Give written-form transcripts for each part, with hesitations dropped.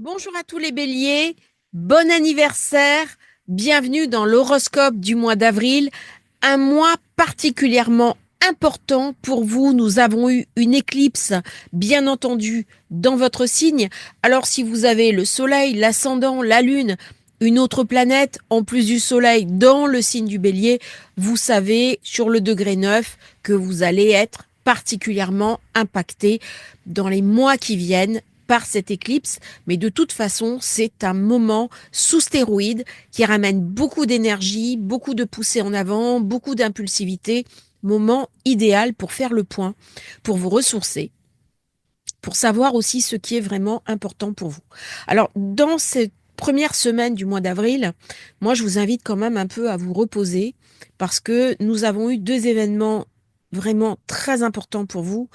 Bonjour à tous les béliers, bon anniversaire, bienvenue dans l'horoscope du mois d'avril, un mois particulièrement important pour vous. Nous avons eu une éclipse, bien entendu, dans votre signe. Alors si vous avez le soleil, l'ascendant, la lune, une autre planète, en plus du soleil, dans le signe du bélier, vous savez, sur le degré 9, que vous allez être particulièrement impacté dans les mois qui viennent par cette éclipse, mais de toute façon, c'est un moment sous stéroïdes qui ramène beaucoup d'énergie, beaucoup de poussée en avant, beaucoup d'impulsivité. Moment idéal pour faire le point, pour vous ressourcer, pour savoir aussi ce qui est vraiment important pour vous. Alors, dans cette première semaine du mois d'avril, moi, je vous invite quand même un peu à vous reposer parce que nous avons eu deux événements vraiment très importants pour vous.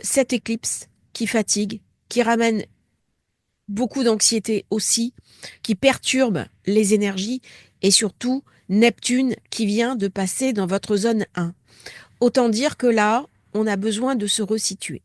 Cette éclipse qui fatigue, qui ramène beaucoup d'anxiété aussi, qui perturbe les énergies et surtout Neptune qui vient de passer dans votre zone 1. Autant dire que là, on a besoin de se resituer.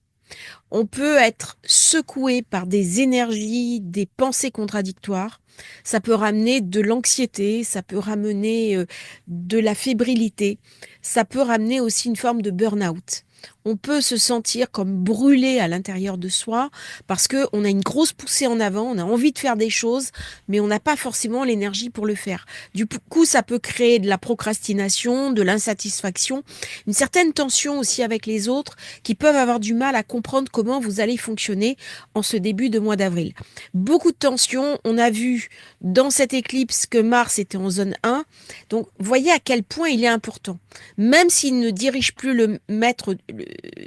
On peut être secoué par des énergies, des pensées contradictoires. Ça peut ramener de l'anxiété, ça peut ramener de la fébrilité, ça peut ramener aussi une forme de burn-out. On peut se sentir comme brûlé à l'intérieur de soi parce que on a une grosse poussée en avant, on a envie de faire des choses, mais on n'a pas forcément l'énergie pour le faire. Du coup, ça peut créer de la procrastination, de l'insatisfaction, une certaine tension aussi avec les autres qui peuvent avoir du mal à comprendre comment vous allez fonctionner en ce début de mois d'avril. Beaucoup de tensions. On a vu dans cette éclipse que Mars était en zone 1. Donc, voyez à quel point il est important. Même s'il ne dirige plus le maître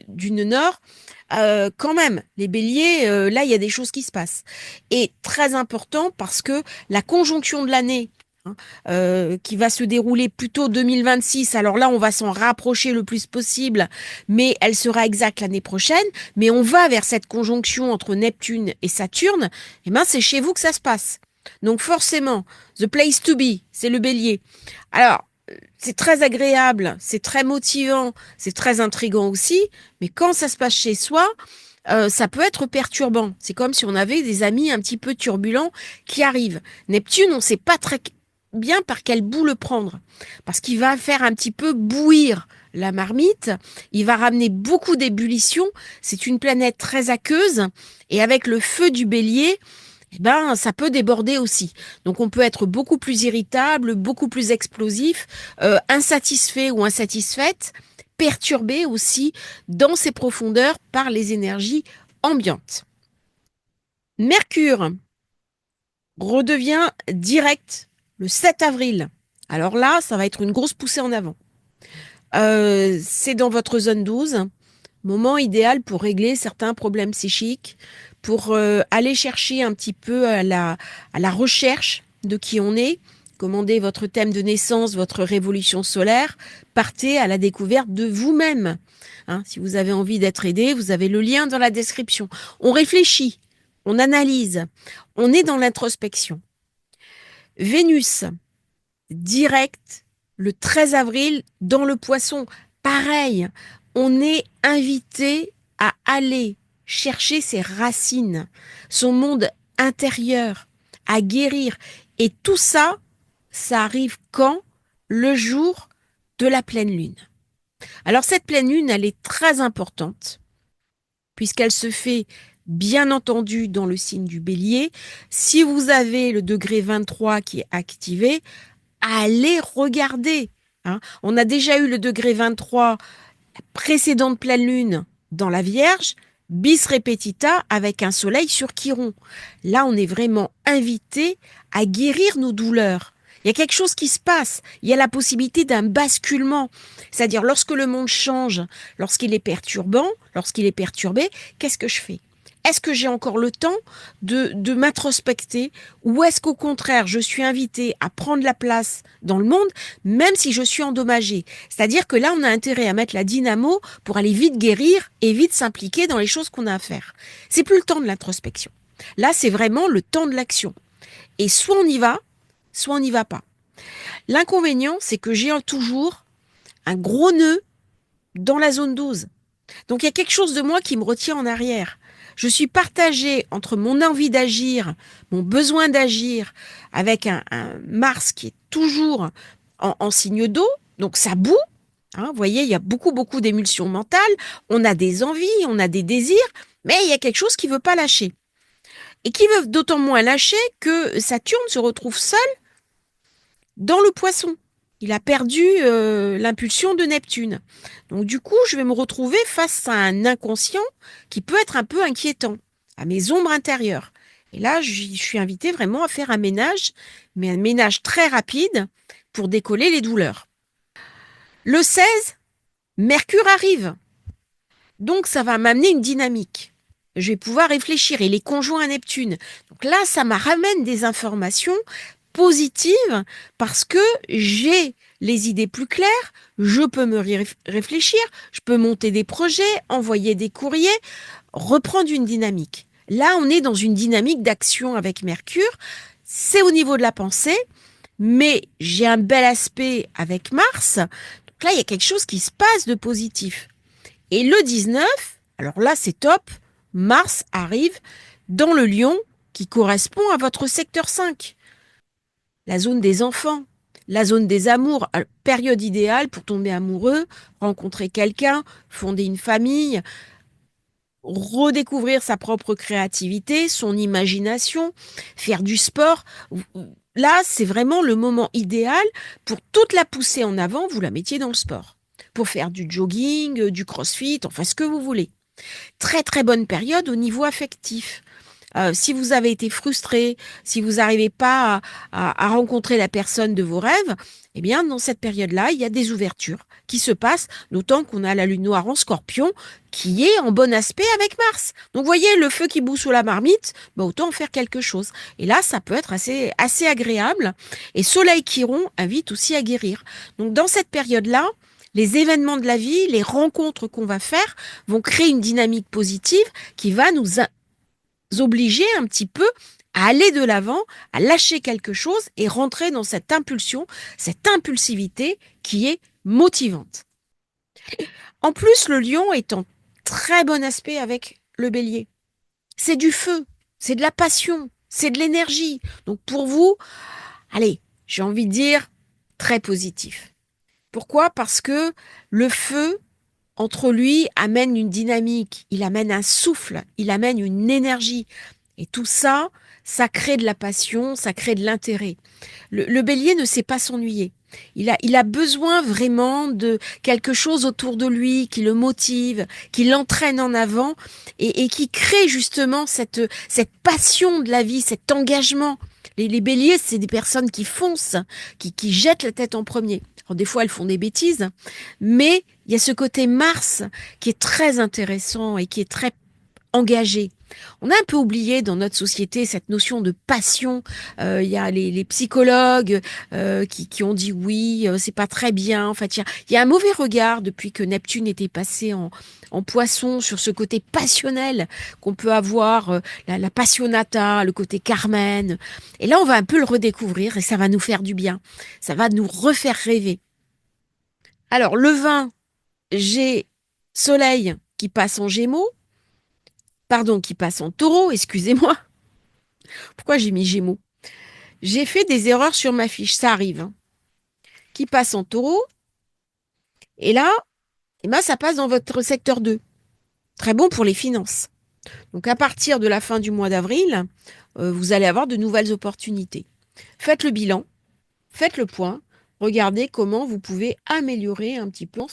du nord, quand même, les béliers, là, il y a des choses qui se passent. Et très important parce que la conjonction de l'année, hein, qui va se dérouler plutôt 2026. Alors là, on va s'en rapprocher le plus possible, mais elle sera exacte l'année prochaine. Mais on va vers cette conjonction entre Neptune et Saturne. Et ben, c'est chez vous que ça se passe. Donc forcément, the place to be, c'est le bélier. Alors, c'est très agréable, c'est très motivant, c'est très intriguant aussi, mais quand ça se passe chez soi, ça peut être perturbant. C'est comme si on avait des amis un petit peu turbulents qui arrivent. Neptune, on ne sait pas très bien par quel bout le prendre, parce qu'il va faire un petit peu bouillir la marmite, il va ramener beaucoup d'ébullition, c'est une planète très aqueuse, et avec le feu du bélier, eh ben, ça peut déborder aussi. Donc on peut être beaucoup plus irritable, beaucoup plus explosif, insatisfait ou insatisfaite, perturbé aussi dans ses profondeurs par les énergies ambiantes. Mercure redevient direct le 7 avril. Alors là, ça va être une grosse poussée en avant. C'est dans votre zone 12, moment idéal pour régler certains problèmes psychiques, pour aller chercher un petit peu à la recherche de qui on est, commandez votre thème de naissance, votre révolution solaire, partez à la découverte de vous-même. Hein, si vous avez envie d'être aidé, vous avez le lien dans la description. On réfléchit, on analyse, on est dans l'introspection. Vénus, direct, le 13 avril, dans le poisson. Pareil, on est invité à aller chercher ses racines, son monde intérieur, à guérir. Et tout ça, ça arrive quand? Le jour de la pleine lune. Alors cette pleine lune, elle est très importante, puisqu'elle se fait bien entendu dans le signe du bélier. Si vous avez le degré 23 qui est activé, allez regarder. Hein. On a déjà eu le degré 23 précédente pleine lune dans la Vierge, bis repetita avec un soleil sur Chiron. Là, on est vraiment invité à guérir nos douleurs. Il y a quelque chose qui se passe. Il y a la possibilité d'un basculement. C'est-à-dire, lorsque le monde change, lorsqu'il est perturbant, lorsqu'il est perturbé, qu'est-ce que je fais? Est-ce que j'ai encore le temps de m'introspecter ou est-ce qu'au contraire, je suis invitée à prendre la place dans le monde, même si je suis endommagée? C'est-à-dire que là, on a intérêt à mettre la dynamo pour aller vite guérir et vite s'impliquer dans les choses qu'on a à faire. C'est plus le temps de l'introspection. Là, c'est vraiment le temps de l'action. Et soit on y va, soit on n'y va pas. L'inconvénient, c'est que j'ai toujours un gros nœud dans la zone 12. Donc il y a quelque chose de moi qui me retient en arrière. Je suis partagée entre mon envie d'agir, mon besoin d'agir, avec un Mars qui est toujours en signe d'eau, donc ça bout. Hein, vous voyez, il y a beaucoup, beaucoup d'émulsions mentales. On a des envies, on a des désirs, mais il y a quelque chose qui ne veut pas lâcher. Et qui veut d'autant moins lâcher que Saturne se retrouve seul dans le poisson. Il a perdu l'impulsion de Neptune. Donc du coup, je vais me retrouver face à un inconscient qui peut être un peu inquiétant, à mes ombres intérieures. Et là, je suis invitée vraiment à faire un ménage, mais un ménage très rapide pour décoller les douleurs. Le 16, Mercure arrive. Donc ça va m'amener une dynamique. Je vais pouvoir réfléchir. Il est conjoint à Neptune. Donc là, ça me ramène des informations positives parce que j'ai les idées plus claires, je peux me réfléchir, je peux monter des projets, envoyer des courriers, reprendre une dynamique. Là, on est dans une dynamique d'action avec Mercure. C'est au niveau de la pensée, mais j'ai un bel aspect avec Mars. Donc là, il y a quelque chose qui se passe de positif. Et le 19, alors là, c'est top, Mars arrive dans le Lion qui correspond à votre secteur 5, la zone des enfants, la zone des amours, période idéale pour tomber amoureux, rencontrer quelqu'un, fonder une famille, redécouvrir sa propre créativité, son imagination, faire du sport. Là, c'est vraiment le moment idéal pour toute la pousser en avant, vous la mettiez dans le sport. Pour faire du jogging, du crossfit, enfin ce que vous voulez. Très très bonne période au niveau affectif. Si vous avez été frustré, si vous n'arrivez pas à rencontrer la personne de vos rêves, eh bien, dans cette période-là, il y a des ouvertures qui se passent, d'autant qu'on a la lune noire en scorpion qui est en bon aspect avec Mars. Donc, vous voyez, le feu qui bout sous la marmite, bah, autant en faire quelque chose. Et là, ça peut être assez agréable. Et Soleil Chiron invite aussi à guérir. Donc, dans cette période-là, les événements de la vie, les rencontres qu'on va faire vont créer une dynamique positive qui va nous obliger un petit peu à aller de l'avant, à lâcher quelque chose et rentrer dans cette impulsion, cette impulsivité qui est motivante. En plus, le lion est en très bon aspect avec le bélier. C'est du feu, c'est de la passion, c'est de l'énergie. Donc pour vous, allez, j'ai envie de dire très positif. Pourquoi? Parce que le feu, entre lui, amène une dynamique, il amène un souffle, il amène une énergie. Et tout ça, ça crée de la passion, ça crée de l'intérêt. Le bélier ne sait pas s'ennuyer. Il a besoin vraiment de quelque chose autour de lui qui le motive, qui l'entraîne en avant et qui crée justement cette passion de la vie, cet engagement. Les béliers, c'est des personnes qui foncent, qui jettent la tête en premier. Alors, des fois, elles font des bêtises, mais il y a ce côté Mars qui est très intéressant et qui est très engagé. On a un peu oublié dans notre société cette notion de passion. Il y a les psychologues qui ont dit oui, c'est pas très bien. En fait, il y a un mauvais regard depuis que Neptune était passé en poisson sur ce côté passionnel qu'on peut avoir, la passionata, le côté Carmen. Et là, on va un peu le redécouvrir et ça va nous faire du bien. Ça va nous refaire rêver. Alors, le 20, j'ai Soleil qui passe en Gémeaux. Pardon, qui passe en Taureau, excusez-moi. Pourquoi j'ai mis Gémeaux? J'ai fait des erreurs sur ma fiche, ça arrive. Hein. Qui passe en Taureau, et là, eh ben, ça passe dans votre secteur 2. Très bon pour les finances. Donc à partir de la fin du mois d'avril, vous allez avoir de nouvelles opportunités. Faites le bilan, faites le point, regardez comment vous pouvez améliorer un petit peu,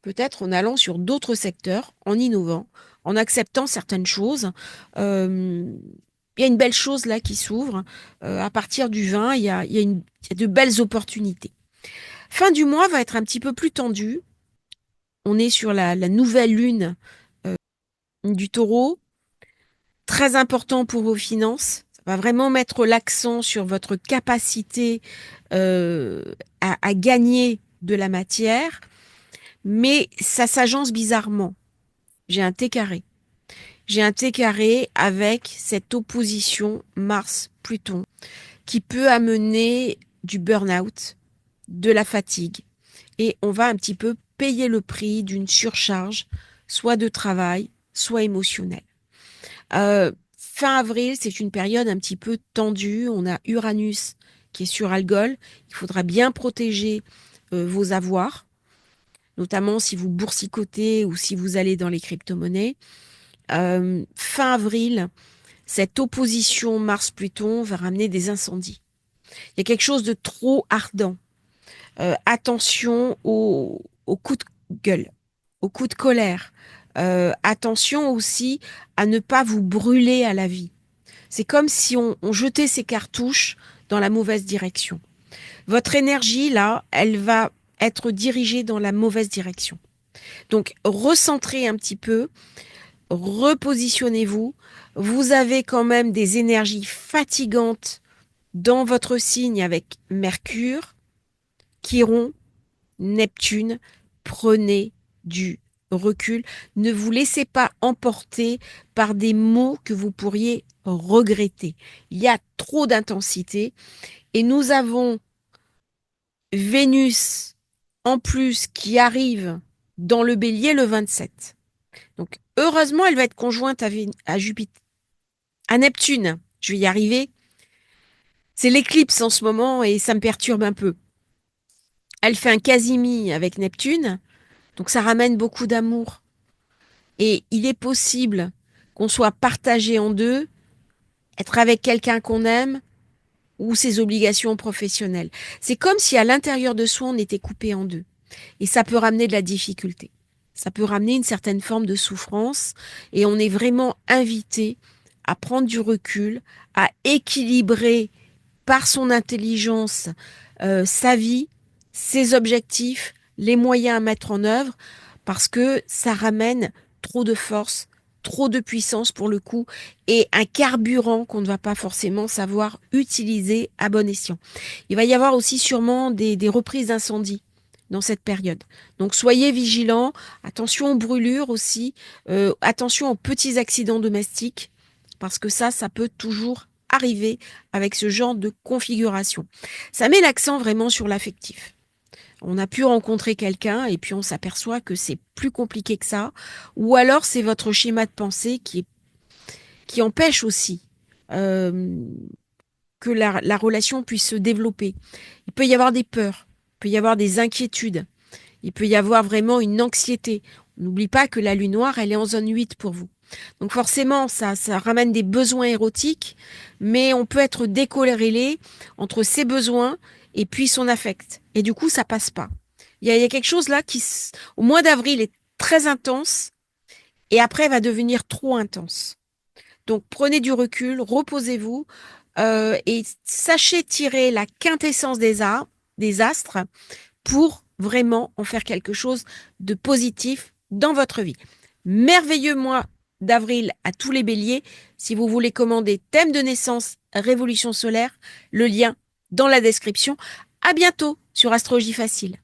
peut-être en allant sur d'autres secteurs, en innovant, en acceptant certaines choses. Il y a une belle chose là qui s'ouvre. À partir du 20, il y a de belles opportunités. Fin du mois va être un petit peu plus tendu. On est sur la nouvelle lune du taureau, très important pour vos finances. Ça va vraiment mettre l'accent sur votre capacité à gagner de la matière, mais ça s'agence bizarrement. J'ai un T carré. J'ai un T carré avec cette opposition Mars-Pluton qui peut amener du burn-out, de la fatigue. Et on va un petit peu payer le prix d'une surcharge, soit de travail, soit émotionnelle. Fin avril, c'est une période un petit peu tendue. On a Uranus qui est sur Algol. Il faudra bien protéger vos avoirs, notamment si vous boursicotez ou si vous allez dans les crypto-monnaies. Fin avril, cette opposition Mars-Pluton va ramener des incendies. Il y a quelque chose de trop ardent. Attention aux coups de gueule, aux coups de colère. Attention aussi à ne pas vous brûler à la vie. C'est comme si on jetait ses cartouches dans la mauvaise direction. Votre énergie, là, elle va être dirigée dans la mauvaise direction. Donc, recentrez un petit peu, repositionnez-vous. Vous avez quand même des énergies fatigantes dans votre signe avec Mercure, Chiron, Neptune. Prenez du recul. Ne vous laissez pas emporter par des mots que vous pourriez regretter. Il y a trop d'intensité et nous avons Vénus en plus qui arrive dans le Bélier le 27. Donc heureusement, elle va être conjointe à Jupiter, à Neptune. Je vais y arriver. C'est l'éclipse en ce moment et ça me perturbe un peu. Elle fait un quasimi avec Neptune, donc ça ramène beaucoup d'amour. Et il est possible qu'on soit partagé en deux, être avec quelqu'un qu'on aime ou ses obligations professionnelles. C'est comme si à l'intérieur de soi, on était coupé en deux. Et ça peut ramener de la difficulté. Ça peut ramener une certaine forme de souffrance. Et on est vraiment invité à prendre du recul, à équilibrer par son intelligence sa vie, ses objectifs, les moyens à mettre en œuvre, parce que ça ramène trop de force, trop de puissance pour le coup, et un carburant qu'on ne va pas forcément savoir utiliser à bon escient. Il va y avoir aussi sûrement des reprises d'incendie dans cette période. Donc soyez vigilants, attention aux brûlures aussi, attention aux petits accidents domestiques, parce que ça peut toujours arriver avec ce genre de configuration. Ça met l'accent vraiment sur l'affectif. On a pu rencontrer quelqu'un et puis on s'aperçoit que c'est plus compliqué que ça, ou alors c'est votre schéma de pensée qui empêche aussi euh, que la relation puisse se développer. Il peut y avoir des peurs, il peut y avoir des inquiétudes, il peut y avoir vraiment une anxiété. N'oublie pas que la lune noire, elle est en zone 8 pour vous. Donc forcément, ça ramène des besoins érotiques, mais on peut être décorrélé entre ses besoins et puis son affect. Et du coup, ça passe pas. Il y a quelque chose là qui, au mois d'avril, est très intense et après va devenir trop intense. Donc prenez du recul, reposez-vous et sachez tirer la quintessence des astres pour vraiment en faire quelque chose de positif dans votre vie. Merveilleux mois d'avril à tous les béliers. Si vous voulez commander thème de naissance, révolution solaire, le lien dans la description. À bientôt sur Astrologie Facile.